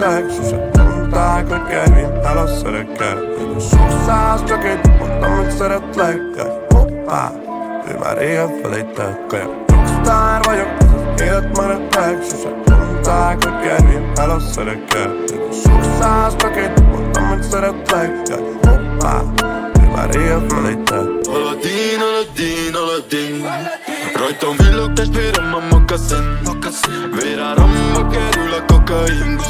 menettek, sose mondták, hogy Kevin eloszszerekkel. Sok száz, csak egy mondtam, hogy szeretlek. Hoppá, ő már régen felejtett. Rockstar vagyok, élet menettek, sose mondták, hogy Kevin eloszszerekkel. Sok száz, csak egy mondtam, hogy szeretlek. Hoppá, ő már régen felejtett. Aladdin, Aladdin, Aladdin, rajtam villog testvérem a mokaszin. Véráramba kerül a kokain.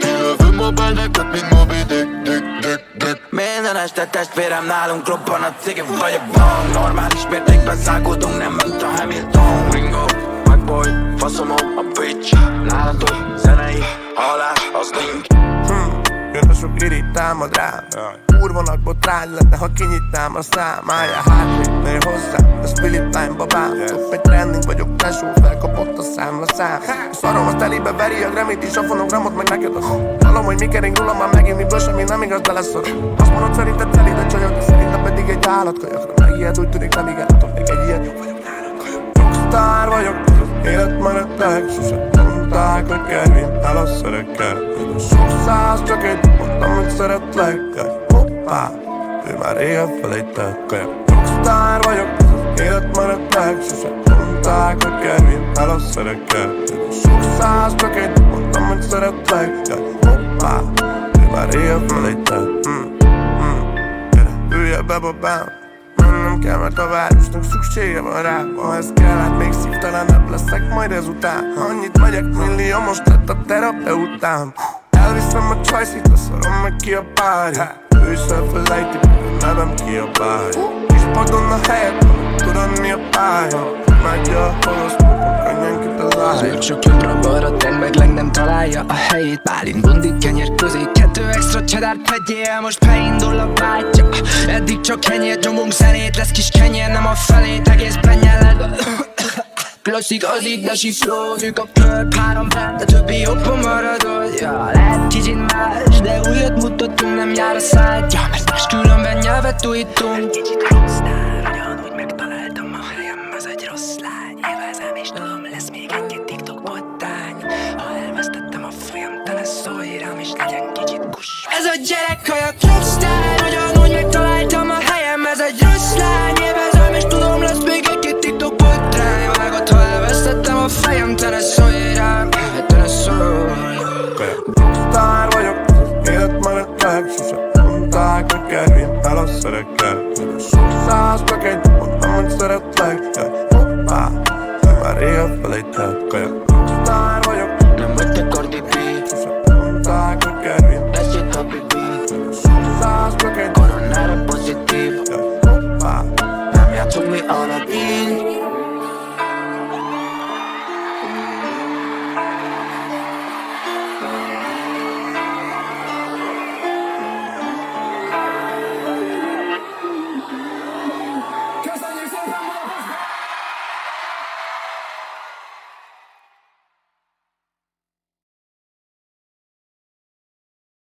Kilövöm a bánákat, mint Moby Dick, Dick, Dick, Dick. Minden este testvérem nálunk robban a cigi vagy a bang. Normális mértékben szágódunk, nem ment a Hamilton. Ringo, McBoy, faszomom a bitch. Nálatok zenei halás, az nincs. Jön a sok iri támad rám. Kurvonak botrány lenne, ha kinyitnám a szám. Állja hátrébb, ne hozzám, ez Philippine babám. Top egy trending vagyok, tesó, felkapott a számlaszám. Szarom a telibe veri a Grammy-t is, a fonogramot, meg neked az. Hallom, hogy mi kering rólam már megint, miből semmi nem igaz, de lesz az. Azt mondod, szerinted teli, de csajok, de szerintem pedig egy állatkajak. Megijed, úgy tűnik, nem igen, tudom, még egy ilyet, jó vagyok nálunk. Rockstar vagyok, élet menettek, sose mondták, hogy Kevin eloszszerekkel. Sok száz, csak egy mondtam, hogy szeretlek. Hoppá, ő már régen felejtett. Rockstar vagyok, élet menettek, sose mondták, hogy Kevin eloszszerekkel. Sok száz, csak egy mondtam, hogy szeretlek. Hoppá, ő már régen felejtett. Ülje be babám, mennem kell, mert a városnak szüksége van rá. Ha ez kell, hát még szívtelenebb leszek majd ezután. Annyit megyek, millió most lett a terapeutám. Elviszem a csajszit, leszarom meg ki a párja. Ő is elfelejti, a nevem kiabálja. Kis padon a helyet, tudod mi a pálya. Megy a holoszkópon, könnyen kitalálja. Zöld csak jobbra-balra, tend meg nem találja a helyét. Bálint, bundi, kenyér közé, 2 extra csedárt vegyél. Most beindul a bátyja. Eddig csak kenyért nyomunk zenét, lesz kis kenyér, nem a felét. Egész benyeled. Klasszik az igdasi flow, ők a klub, 3 brand, de többi jobban maradod. Ja, lehet kicsit más, de újat mutatunk, nem jár a szád. Ja, mert más különben nyelvet újítunk. Kicsit rockstar, ugyanúgy megtaláltam a helyem, az egy rossz lány. Élvezem és tudom, lesz még egy TikTok bottány. Ha elvesztettem a folyam, te ne szólj rám, és legyen kicsit kus. Ez a gyerek kajak rockstar, ugyanúgy megtaláltam a helyem, ez egy rossz lány. Élvezem és tudom, lesz még egy TikTok bottány. Vágott, ha elvesztettem a fejem, te ne szólj rám, te ne szólj. Rockstar vagyok, élet menettek, sose mondták, hogy Kevin eloszszerekkel. Sok száz, csak egy mondtam, hogy szeretlek. Hoppá, ő már régen felejtett. Rockstar vagyok, Nem vagy te Cardi B, sose mondták, hogy Kevin. lesz egy habibi. Sok száz, csak egy Koronára pozitív, hoppá. nem játszunk mi Aladdin.